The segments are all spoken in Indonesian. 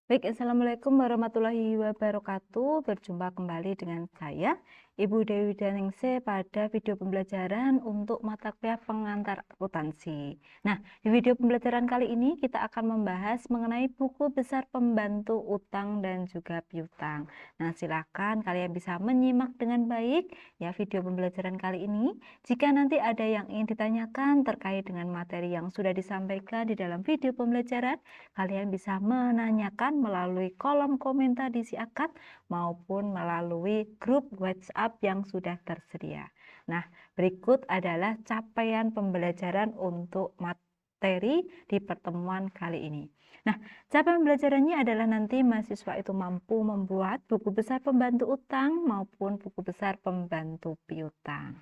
Baik, Assalamualaikum warahmatullahi wabarakatuh. Berjumpa kembali dengan saya, Ibu Dewi Daningsih, pada video pembelajaran untuk mata kuliah pengantar akuntansi. Nah, di video pembelajaran kali ini kita akan membahas mengenai buku besar pembantu utang dan juga piutang. Nah, silakan kalian bisa menyimak dengan baik ya video pembelajaran kali ini. Jika nanti ada yang ingin ditanyakan terkait dengan materi yang sudah disampaikan di dalam video pembelajaran, kalian bisa menanyakan melalui kolom komentar di Siakat maupun melalui grup WhatsApp yang sudah tersedia. Nah, berikut adalah capaian pembelajaran untuk materi di pertemuan kali ini. Nah, capaian pembelajarannya adalah nanti mahasiswa itu mampu membuat buku besar pembantu utang maupun buku besar pembantu piutang.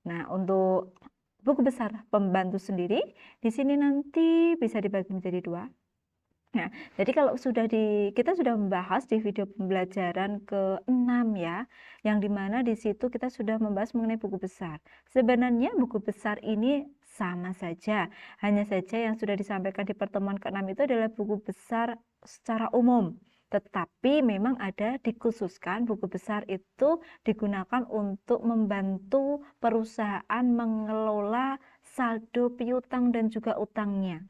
Nah, untuk buku besar pembantu sendiri, di sini nanti bisa dibagi menjadi dua. Nah, jadi kalau kita sudah membahas di video pembelajaran ke-6 ya, yang dimana di situ kita sudah membahas mengenai buku besar. Sebenarnya buku besar ini sama saja, hanya saja yang sudah disampaikan di pertemuan ke-6 itu adalah buku besar secara umum. Tetapi memang ada dikhususkan buku besar itu digunakan untuk membantu perusahaan mengelola saldo piutang dan juga utangnya.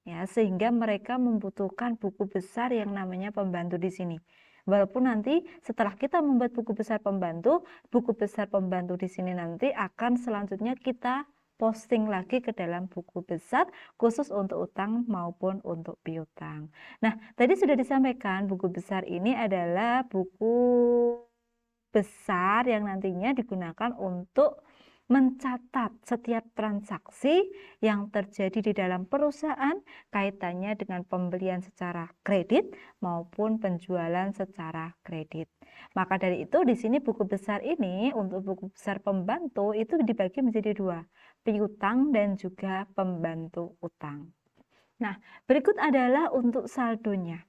Ya, sehingga mereka membutuhkan buku besar yang namanya pembantu di sini. Walaupun nanti setelah kita membuat buku besar pembantu di sini nanti akan selanjutnya kita posting lagi ke dalam buku besar khusus untuk utang maupun untuk piutang. Nah, tadi sudah disampaikan buku besar ini adalah buku besar yang nantinya digunakan untuk mencatat setiap transaksi yang terjadi di dalam perusahaan kaitannya dengan pembelian secara kredit maupun penjualan secara kredit. Maka dari itu di sini buku besar ini untuk buku besar pembantu itu dibagi menjadi dua, piutang dan juga pembantu utang. Nah, berikut adalah untuk saldonya.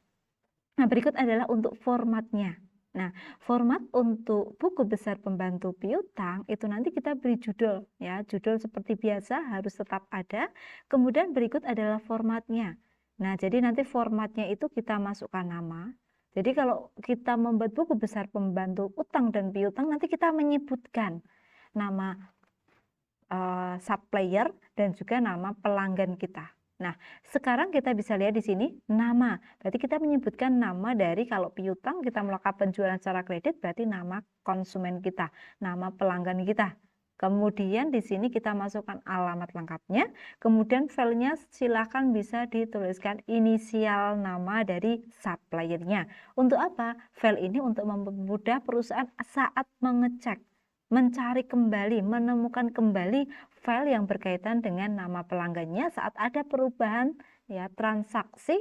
Nah, berikut adalah untuk formatnya. Nah, format untuk buku besar pembantu piutang itu nanti kita beri judul ya. Judul seperti biasa harus tetap ada. Kemudian berikut adalah formatnya. Nah, jadi nanti formatnya itu kita masukkan nama. Jadi kalau kita membuat buku besar pembantu utang dan piutang nanti kita menyebutkan nama supplier dan juga nama pelanggan kita. Nah, sekarang kita bisa lihat di sini nama. Berarti kita menyebutkan nama dari kalau piutang kita melakukan penjualan secara kredit berarti nama konsumen kita, nama pelanggan kita. Kemudian di sini kita masukkan alamat lengkapnya. Kemudian filenya silakan bisa dituliskan inisial nama dari suppliernya. Untuk apa? File ini untuk mempermudah perusahaan saat mengecek, mencari kembali, menemukan kembali file yang berkaitan dengan nama pelanggannya saat ada perubahan ya transaksi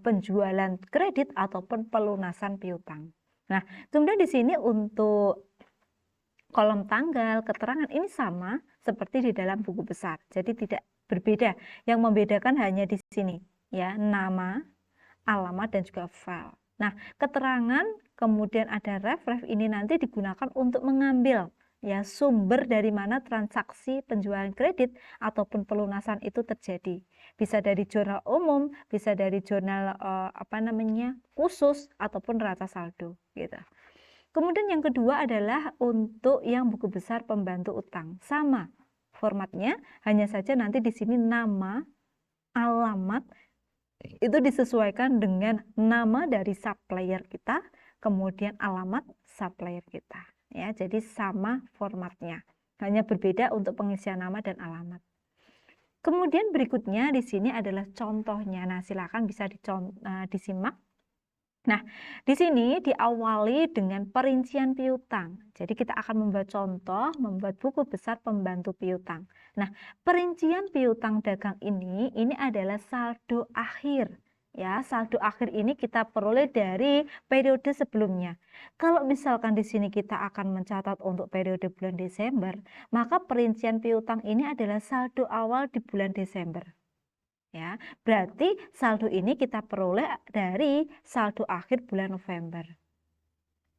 penjualan kredit ataupun pelunasan piutang. Nah, kemudian di sini untuk kolom tanggal, keterangan ini sama seperti di dalam buku besar. Jadi tidak berbeda. Yang membedakan hanya di sini ya, nama, alamat dan juga file. Nah, keterangan kemudian ada ref ini nanti digunakan untuk mengambil ya sumber dari mana transaksi penjualan kredit ataupun pelunasan itu terjadi. Bisa dari jurnal umum, bisa dari jurnal khusus ataupun neraca saldo gitu. Kemudian yang kedua adalah untuk yang buku besar pembantu utang. Sama formatnya, hanya saja nanti di sini nama, alamat itu disesuaikan dengan nama dari supplier kita, kemudian alamat supplier kita. Ya, jadi sama formatnya, hanya berbeda untuk pengisian nama dan alamat. Kemudian berikutnya di sini adalah contohnya. Nah, silakan bisa disimak. Nah, di sini diawali dengan perincian piutang. Jadi kita akan membuat contoh, membuat buku besar pembantu piutang. Nah, perincian piutang dagang ini adalah saldo akhir. Ya, saldo akhir ini kita peroleh dari periode sebelumnya. Kalau misalkan di sini kita akan mencatat untuk periode bulan Desember, maka perincian piutang ini adalah saldo awal di bulan Desember. Ya, berarti saldo ini kita peroleh dari saldo akhir bulan November.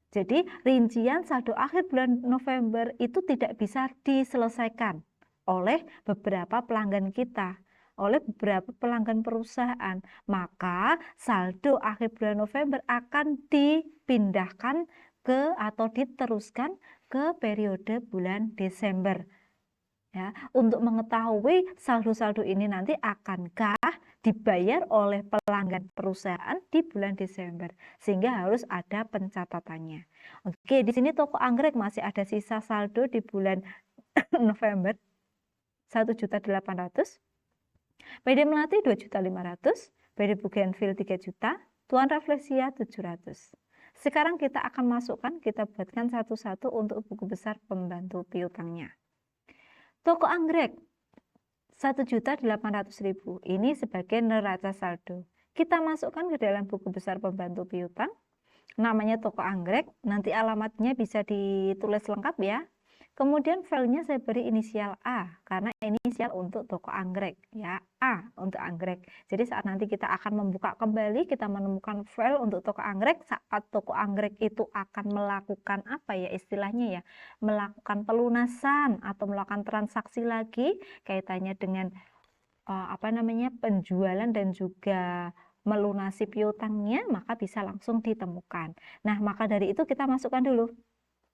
Jadi rincian saldo akhir bulan November itu tidak bisa diselesaikan oleh beberapa pelanggan kita. oleh beberapa pelanggan perusahaan. Maka saldo akhir bulan November akan dipindahkan ke atau diteruskan ke periode bulan Desember. Ya, untuk mengetahui saldo-saldo ini nanti akankah dibayar oleh pelanggan perusahaan di bulan Desember, sehingga harus ada pencatatannya. Oke, di sini toko anggrek masih ada sisa saldo di bulan November 1.800.000, PD Melati 2.500.000, PD Bougainville 3 juta, Tuan Rafflesia 700. Sekarang kita akan masukkan, kita buatkan satu-satu untuk buku besar pembantu piutangnya. Toko anggrek 1.800.000 ini sebagai neraca saldo. Kita masukkan ke dalam buku besar pembantu piutang. Namanya toko anggrek, nanti alamatnya bisa ditulis lengkap ya. Kemudian filenya saya beri inisial A, karena inisial untuk toko anggrek, ya, A untuk anggrek. Jadi saat nanti kita akan membuka kembali, kita menemukan file untuk toko anggrek, saat toko anggrek itu akan melakukan apa ya istilahnya ya, melakukan pelunasan atau melakukan transaksi lagi, kaitannya dengan penjualan dan juga melunasi piutangnya, maka bisa langsung ditemukan. Nah, maka dari itu kita masukkan dulu.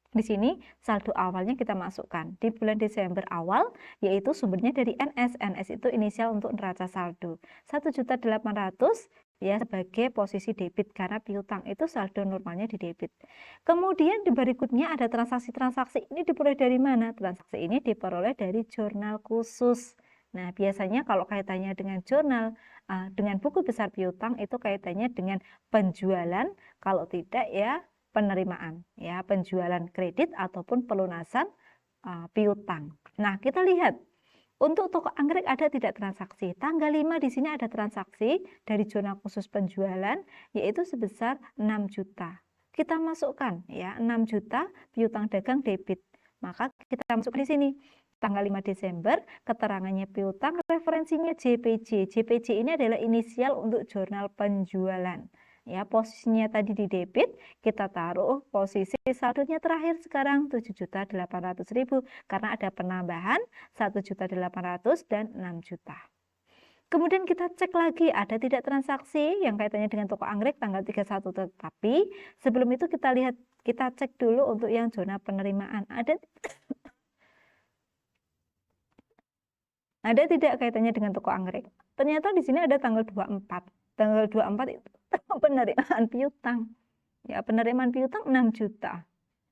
Di sini saldo awalnya kita masukkan di bulan Desember awal, yaitu sumbernya dari NS. NS itu inisial untuk neraca saldo. 1.800.000 ya sebagai posisi debit karena piutang itu saldo normalnya di debit. Kemudian di berikutnya ada transaksi-transaksi. Ini diperoleh dari mana? Transaksi ini diperoleh dari jurnal khusus. Nah, biasanya kalau kaitannya dengan jurnal, dengan buku besar piutang itu kaitannya dengan penjualan, kalau tidak ya penerimaan, ya penjualan kredit ataupun pelunasan piutang. Nah, kita lihat untuk toko anggrek ada tidak transaksi. Tanggal 5 di sini ada transaksi dari jurnal khusus penjualan yaitu sebesar 6 juta. Kita masukkan ya 6 juta piutang dagang debit. Maka kita masukkan di sini. Tanggal 5 Desember, keterangannya piutang, referensinya JPJ. JPJ ini adalah inisial untuk jurnal penjualan. Ya, posisinya tadi di debit, kita taruh posisi saldonya terakhir sekarang 7.800.000 karena ada penambahan 1.800.000 dan 6 juta. Kemudian kita cek lagi ada tidak transaksi yang kaitannya dengan toko anggrek tanggal 31, tetapi sebelum itu kita lihat, kita cek dulu untuk yang zona penerimaan. Ada tidak kaitannya dengan toko anggrek? Ternyata di sini ada tanggal 24. Tanggal 24 itu penerimaan piutang. Ya, penerimaan piutang 6 juta.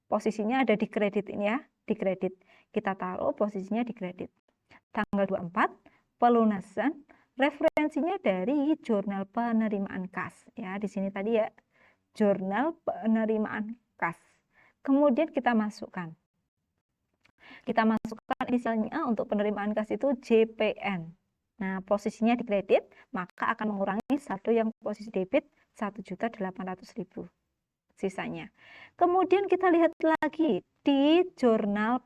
Posisinya ada di kredit ini ya, di kredit. Kita taruh posisinya di kredit. Tanggal 24 pelunasan, referensinya dari jurnal penerimaan kas. Ya, di sini tadi ya, jurnal penerimaan kas. Kemudian kita masukkan. Kita masukkan inisialnya untuk penerimaan kas itu JPN. Nah, posisinya di kredit, maka akan mengurangi saldo yang posisi debit 1.800.000 sisanya. Kemudian kita lihat lagi di jurnal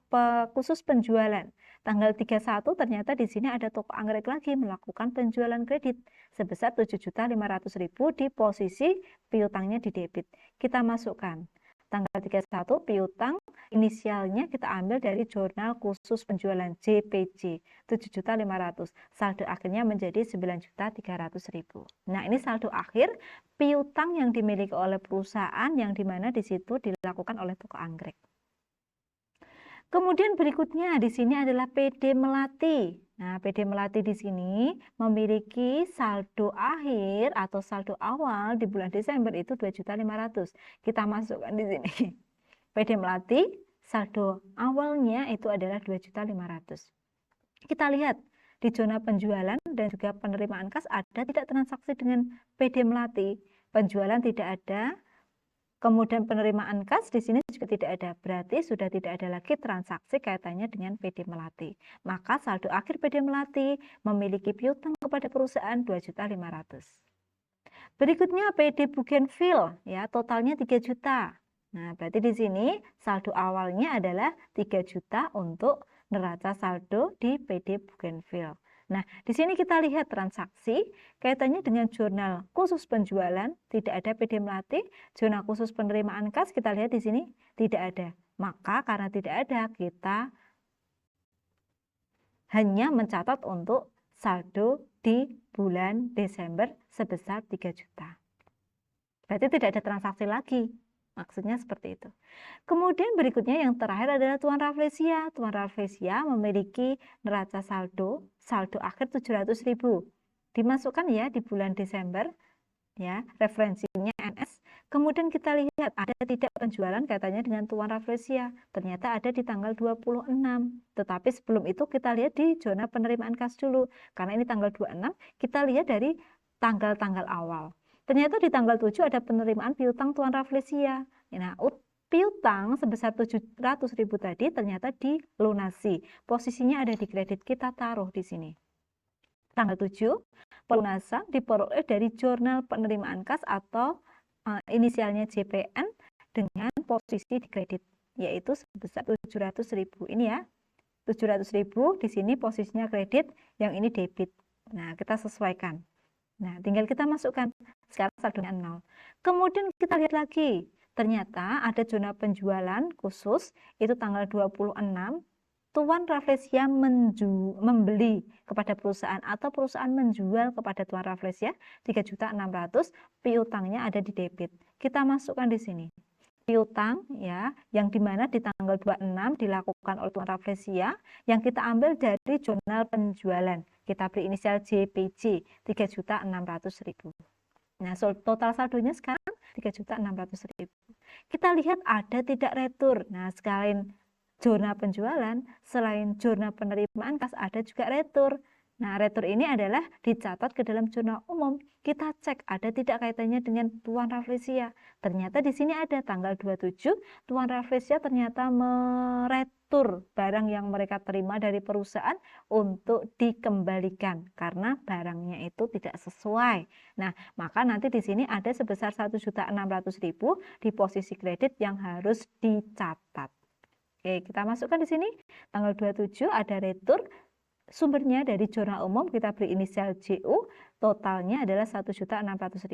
khusus penjualan. Tanggal 31 ternyata di sini ada toko anggrek lagi melakukan penjualan kredit sebesar 7.500.000 di posisi piutangnya di debit. Kita masukkan. Tanggal 31 piutang inisialnya kita ambil dari jurnal khusus penjualan JPJ 7.500.000. Saldo akhirnya menjadi 9.300.000. Nah, ini saldo akhir piutang yang dimiliki oleh perusahaan yang dimana di situ dilakukan oleh toko anggrek. Kemudian berikutnya di sini adalah PD Melati. Nah, PD Melati di sini memiliki saldo akhir atau saldo awal di bulan Desember itu 2.500.000. Kita masukkan di sini. PD Melati saldo awalnya itu adalah 2.500.000. Kita lihat di zona penjualan dan juga penerimaan kas ada tidak transaksi dengan PD Melati. Penjualan tidak ada. Kemudian penerimaan kas di sini juga tidak ada, berarti sudah tidak ada lagi transaksi kaitannya dengan PD Melati. Maka saldo akhir PD Melati memiliki piutang kepada perusahaan 2.500.000. Berikutnya PD Bougainville, ya totalnya 3 juta. Nah, berarti di sini saldo awalnya adalah 3 juta untuk neraca saldo di PD Bougainville. Nah, di sini kita lihat transaksi kaitannya dengan jurnal khusus penjualan, tidak ada PD Melati. Jurnal khusus penerimaan kas kita lihat di sini tidak ada. Maka karena tidak ada, kita hanya mencatat untuk saldo di bulan Desember sebesar 3 juta. Berarti tidak ada transaksi lagi. Maksudnya seperti itu. Kemudian berikutnya yang terakhir adalah Tuan Rafflesia. Tuan Rafflesia memiliki neraca saldo akhir 700.000. Dimasukkan ya di bulan Desember, ya, referensinya NS. Kemudian kita lihat ada tidak penjualan katanya dengan Tuan Rafflesia. Ternyata ada di tanggal 26. Tetapi sebelum itu kita lihat di zona penerimaan kas dulu. Karena ini tanggal 26, kita lihat dari tanggal-tanggal awal. Ternyata di tanggal 7 ada penerimaan piutang Tuan Rafflesia. Nah, piutang sebesar 700.000 tadi ternyata dilunasi. Posisinya ada di kredit, kita taruh di sini. Tanggal 7, pelunasan diperoleh dari jurnal penerimaan kas atau inisialnya JPN dengan posisi di kredit, yaitu sebesar 700.000. Ini ya, 700.000 di sini posisinya kredit, yang ini debit. Nah, kita sesuaikan. Nah, tinggal kita masukkan. Sekarang saldonya 0. Kemudian kita lihat lagi. Ternyata ada zona penjualan khusus, itu tanggal 26. Tuan Rafflesia membeli kepada perusahaan atau perusahaan menjual kepada Tuan Rafflesia 3.600.000, piutangnya ada di debit. Kita masukkan di sini. Piutang ya, yang dimana di tanggal 26 dilakukan oleh Tuan Rafflesia, yang kita ambil dari jurnal penjualan. Kita beri inisial JPJ 3.600.000. Nah, total saldonya sekarang 3.600.000. Kita lihat ada tidak retur. Nah, selain zona penjualan, selain zona penerimaan kas ada juga retur. Nah, retur ini adalah dicatat ke dalam jurnal umum. Kita cek ada tidak kaitannya dengan Tuan Rafflesia. Ternyata di sini ada tanggal 27, Tuan Rafflesia ternyata meretur barang yang mereka terima dari perusahaan untuk dikembalikan karena barangnya itu tidak sesuai. Nah, maka nanti di sini ada sebesar 1.600.000 di posisi kredit yang harus dicatat. Oke, kita masukkan di sini tanggal 27 ada retur. Sumbernya dari jurnal umum, kita beri inisial JU, totalnya adalah 1.600.000.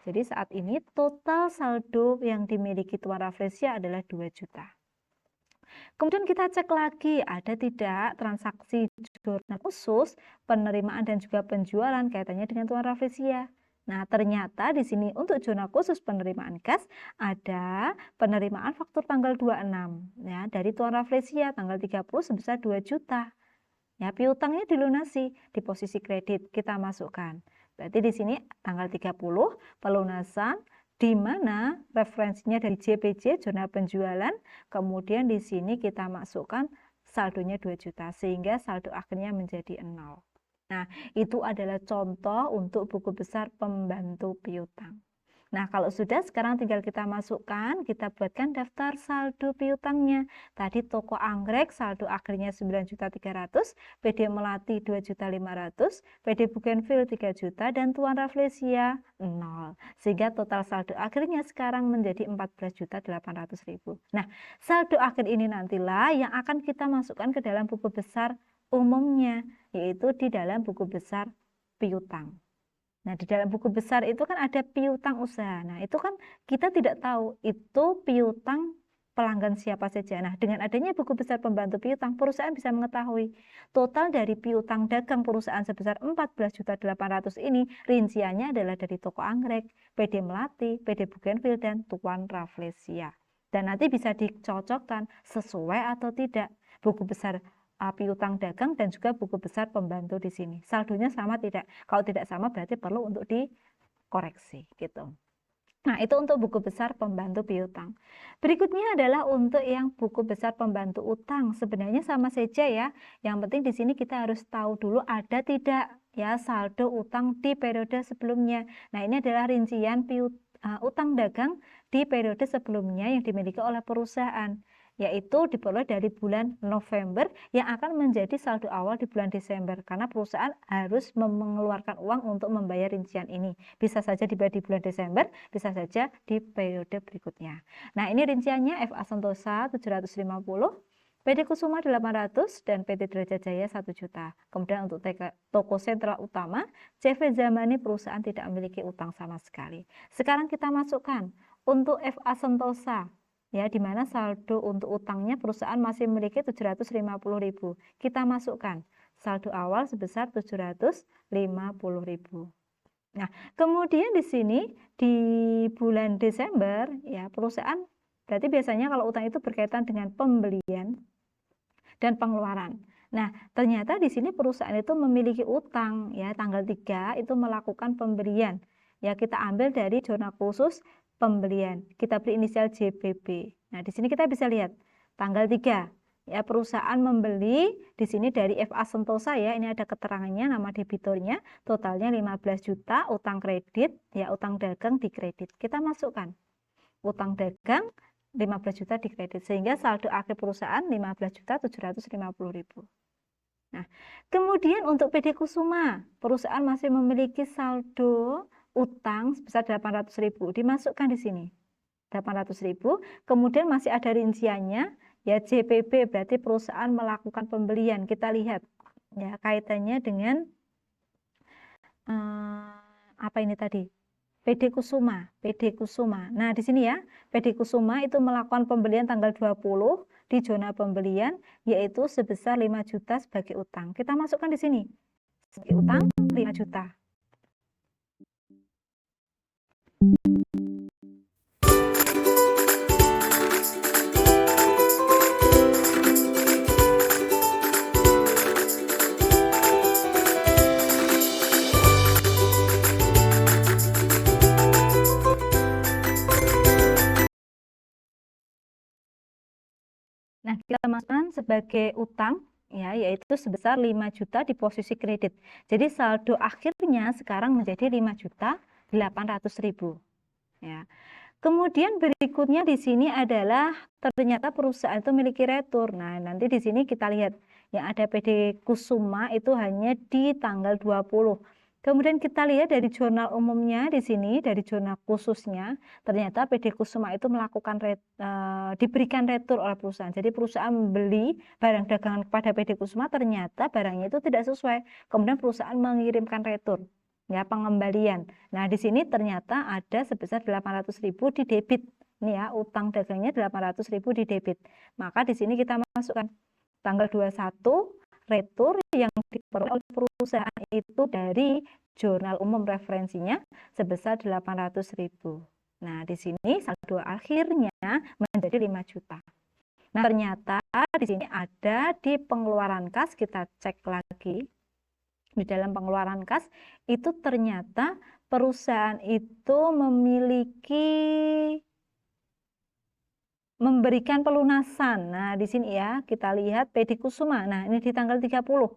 Jadi saat ini total saldo yang dimiliki Tuan Rafflesia adalah 2 juta. Kemudian kita cek lagi, ada tidak transaksi jurnal khusus, penerimaan dan juga penjualan kaitannya dengan Tuan Rafflesia. Nah, ternyata di sini untuk zona khusus penerimaan kas ada penerimaan faktur tanggal 26 ya dari Tuan Rafflesia tanggal 30 sebesar 2 juta. Ya, piutangnya dilunasi di posisi kredit, kita masukkan. Berarti di sini tanggal 30 pelunasan di mana referensinya dari JPJ, jurnal penjualan, kemudian di sini kita masukkan saldonya 2 juta sehingga saldo akhirnya menjadi 0. Nah, itu adalah contoh untuk buku besar pembantu piutang. Nah, kalau sudah, sekarang tinggal kita masukkan, kita buatkan daftar saldo piutangnya. Tadi toko anggrek saldo akhirnya 9.300.000, PD Melati 2.500.000, PD Bougainville 3 juta, dan Tuan Rafflesia 0. Sehingga total saldo akhirnya sekarang menjadi 14.800.000. Nah, saldo akhir ini nantilah yang akan kita masukkan ke dalam buku besar umumnya, yaitu di dalam buku besar piutang. Nah, di dalam buku besar itu kan ada piutang usaha. Nah, itu kan kita tidak tahu itu piutang pelanggan siapa saja. Nah, dengan adanya buku besar pembantu piutang, perusahaan bisa mengetahui total dari piutang dagang perusahaan sebesar 14.800.000 ini, rinciannya adalah dari toko anggrek, PD Melati, PD Bougainville, dan Tuan Rafflesia. Dan nanti bisa dicocokkan sesuai atau tidak buku besar piutang dagang dan juga buku besar pembantu di sini. Saldonya sama tidak? Kalau tidak sama berarti perlu untuk dikoreksi gitu. Nah, itu untuk buku besar pembantu piutang. Berikutnya adalah untuk yang buku besar pembantu utang. Sebenarnya sama saja ya. Yang penting di sini kita harus tahu dulu ada tidak ya saldo utang di periode sebelumnya. Nah, ini adalah rincian utang dagang di periode sebelumnya yang dimiliki oleh perusahaan, yaitu diperoleh dari bulan November yang akan menjadi saldo awal di bulan Desember karena perusahaan harus mengeluarkan uang untuk membayar rincian ini. Bisa saja dibayar di bulan Desember, bisa saja di periode berikutnya. Nah, ini rinciannya FA Sentosa 750, PT Kusuma 800, dan PT Derajat Jaya 1 juta. Kemudian untuk toko sentral utama, CV Zamani perusahaan tidak memiliki utang sama sekali. Sekarang kita masukkan untuk FA Sentosa. ya, di mana saldo untuk utangnya perusahaan masih memiliki 750.000. Kita masukkan saldo awal sebesar 750.000. Nah, kemudian di sini di bulan Desember ya, perusahaan berarti biasanya kalau utang itu berkaitan dengan pembelian dan pengeluaran. Nah, ternyata di sini perusahaan itu memiliki utang ya, tanggal 3 itu melakukan pembelian. Ya, kita ambil dari zona khusus pembelian. Kita beri inisial JPB. Nah, di sini kita bisa lihat tanggal 3 ya, perusahaan membeli di sini dari FA Sentosa ya. Ini ada keterangannya, nama debiturnya, totalnya 15 juta, utang kredit ya, utang dagang di kredit. Kita masukkan utang dagang 15 juta di kredit, sehingga saldo akhir perusahaan 15.750.000. Nah, kemudian untuk PD Kusuma, perusahaan masih memiliki saldo utang sebesar 800.000, dimasukkan di sini 800.000, kemudian masih ada rinciannya ya, JPB berarti perusahaan melakukan pembelian. Kita lihat ya kaitannya dengan apa ini tadi? PD Kusuma, PD Kusuma. Nah, di sini ya, PD Kusuma itu melakukan pembelian tanggal 20 di zona pembelian, yaitu sebesar 5 juta sebagai utang. Kita masukkan di sini. Sebagai utang 5 juta. Nah, kita masukkan sebagai utang ya, yaitu sebesar 5 juta di posisi kredit. Jadi saldo akhirnya sekarang menjadi 5.800.000 ya. Kemudian berikutnya di sini adalah ternyata perusahaan itu memiliki retur. Nah, nanti di sini kita lihat yang ada PD Kusuma itu hanya di tanggal 20. Kemudian kita lihat dari jurnal umumnya di sini, dari jurnal khususnya, ternyata PD Kusuma itu melakukan diberikan retur oleh perusahaan. Jadi perusahaan membeli barang dagangan kepada PD Kusuma, ternyata barangnya itu tidak sesuai. Kemudian perusahaan mengirimkan retur ya, pengembalian. Nah, di sini ternyata ada sebesar 800.000 di debit. Ini ya, utang dagangnya 800.000 di debit. Maka di sini kita masukkan tanggal 21 retur yang diperoleh oleh perusahaan itu dari jurnal umum referensinya sebesar 800.000. Nah, di sini saldo akhirnya menjadi 5 juta. Nah, ternyata di sini ada di pengeluaran kas, kita cek lagi. Di dalam pengeluaran kas itu ternyata perusahaan itu memberikan pelunasan. Nah, di sini ya kita lihat PD Kusuma. Nah, ini di tanggal 30.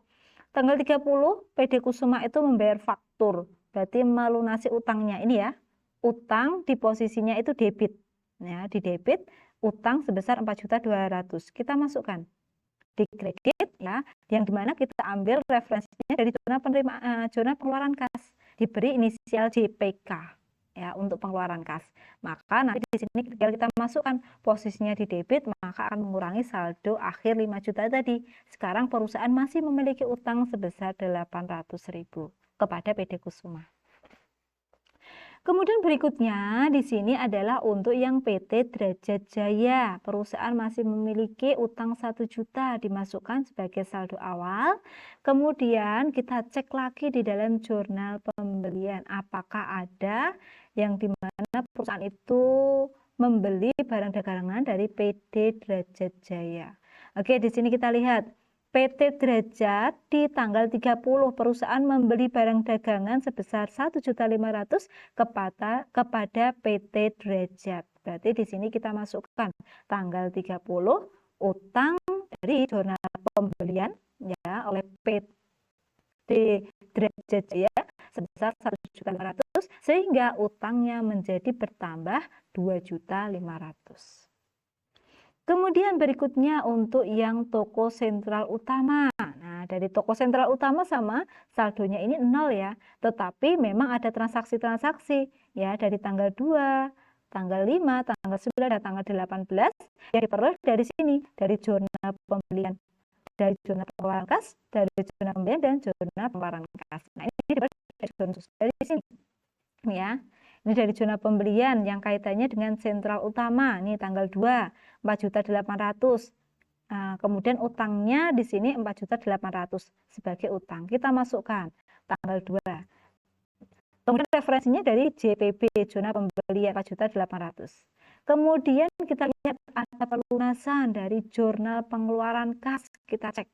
Tanggal 30 PD Kusuma itu membayar faktur. Berarti melunasi utangnya. Ini ya. Utang di posisinya itu debit. Ya, di debit utang sebesar 4.200.000. Kita masukkan di kredit ya, yang dimana kita ambil referensinya dari zona penerimaan, zona pengeluaran kas, diberi inisial JPK ya untuk pengeluaran kas. Maka nanti di sini ketika kita masukkan posisinya di debit, maka akan mengurangi saldo akhir 5 juta tadi. Sekarang perusahaan masih memiliki utang sebesar 800.000 kepada PD Kusuma. Kemudian berikutnya di sini adalah untuk yang PT Derajat Jaya. Perusahaan masih memiliki utang 1 juta dimasukkan sebagai saldo awal. Kemudian kita cek lagi di dalam jurnal pembelian apakah ada yang dimana perusahaan itu membeli barang dagangan dari PT Derajat Jaya. Oke, di sini kita lihat PT Derajat di tanggal 30 perusahaan membeli barang dagangan sebesar 1.500.000 kepada PT Derajat. Berarti di sini kita masukkan tanggal 30 utang dari jurnal pembelian ya oleh PT Derajat Jaya sebesar 1.500.000 sehingga utangnya menjadi bertambah 2.500.000. Kemudian berikutnya untuk yang toko sentral utama. Nah, dari toko sentral utama sama saldonya ini 0 ya. Tetapi memang ada transaksi-transaksi ya dari tanggal 2, tanggal 5, tanggal 9, dan tanggal 18 yang diperoleh dari sini, dari jurnal pembelian, dari jurnal pengeluaran kas, dari jurnal pembelian dan jurnal pengeluaran kas. Nah, ini diperoleh dari sini ya. Ini dari zona pembelian yang kaitannya dengan sentral utama. Ini tanggal 2, 4.800.000. Kemudian utangnya di sini 4.800.000 sebagai utang. Kita masukkan tanggal 2. Kemudian referensinya dari JPB, zona pembelian 4.800.000. Kemudian kita lihat ada pelunasan dari jurnal pengeluaran kas, kita cek.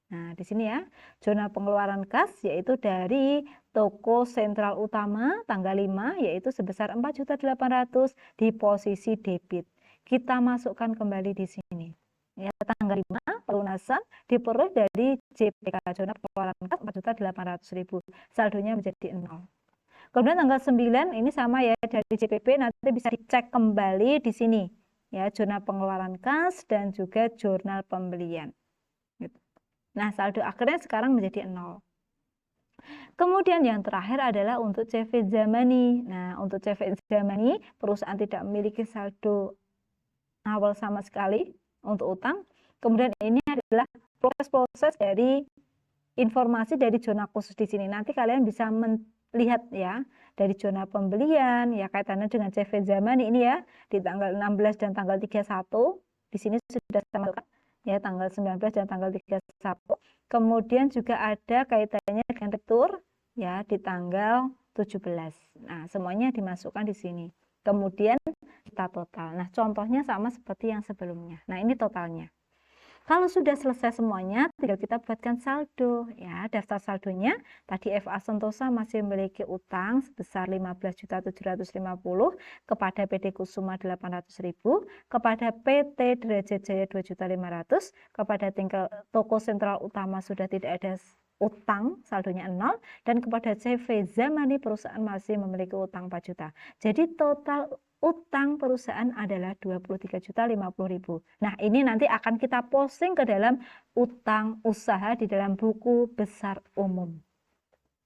Nah, di sini ya, zona pengeluaran kas yaitu dari toko sentral utama tanggal 5 yaitu sebesar 4.800.000 di posisi debit. Kita masukkan kembali di sini. Ya, tanggal 5 pelunasan diperoleh dari JPK, zona pengeluaran kas 4.800.000. Saldonya menjadi 0. Kemudian tanggal 9 ini sama ya, dari JPB nanti bisa dicek kembali di sini ya, zona pengeluaran kas dan juga jurnal pembelian. Gitu. Nah, saldo akhirnya sekarang menjadi 0. Kemudian yang terakhir adalah untuk CV Zamani. Nah, untuk CV Zamani perusahaan tidak memiliki saldo awal sama sekali untuk utang. Kemudian ini adalah proses-proses dari informasi dari zona khusus di sini. Nanti kalian bisa lihat ya dari zona pembelian ya kaitannya dengan CV Zamani ini ya di tanggal 16 dan tanggal 31 di sini sudah saya masukkan ya tanggal 19 dan tanggal 31. Kemudian juga ada kaitannya dengan retur ya di tanggal 17. Nah, semuanya dimasukkan di sini. Kemudian kita total. Nah, contohnya sama seperti yang sebelumnya. Nah, ini totalnya. Kalau sudah selesai semuanya, tinggal kita buatkan saldo. Ya, daftar saldonya tadi FA Sentosa masih memiliki utang sebesar 15.750.000 kepada PT Kusuma 800.000, kepada PT Derajat Jaya 2.500.000, kepada toko sentral utama sudah tidak ada utang, saldonya 0, dan kepada CV Zamani perusahaan masih memiliki utang 4 juta. Jadi total utang perusahaan adalah 23.050.000. Nah, ini nanti akan kita posting ke dalam utang usaha di dalam buku besar umum.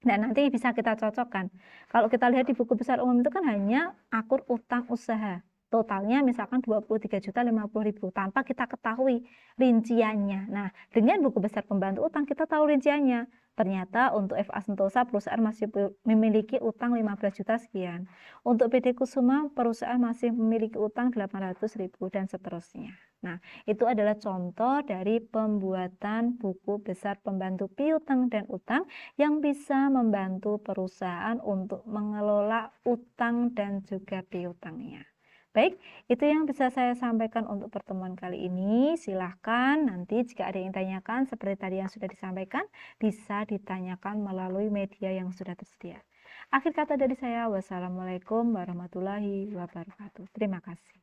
Nah, nanti bisa kita cocokkan. Kalau kita lihat di buku besar umum itu kan hanya akur utang usaha. Totalnya misalkan 23.050.000 tanpa kita ketahui rinciannya. Nah, dengan buku besar pembantu utang kita tahu rinciannya. Ternyata untuk FA Sentosa perusahaan masih memiliki utang 15 juta sekian. Untuk PT Kusuma perusahaan masih memiliki utang 800.000 dan seterusnya. Nah, itu adalah contoh dari pembuatan buku besar pembantu piutang dan utang yang bisa membantu perusahaan untuk mengelola utang dan juga piutangnya. Baik, itu yang bisa saya sampaikan untuk pertemuan kali ini. Silahkan nanti jika ada yang tanyakan seperti tadi yang sudah disampaikan, bisa ditanyakan melalui media yang sudah tersedia. Akhir kata dari saya, wassalamualaikum warahmatullahi wabarakatuh. Terima kasih.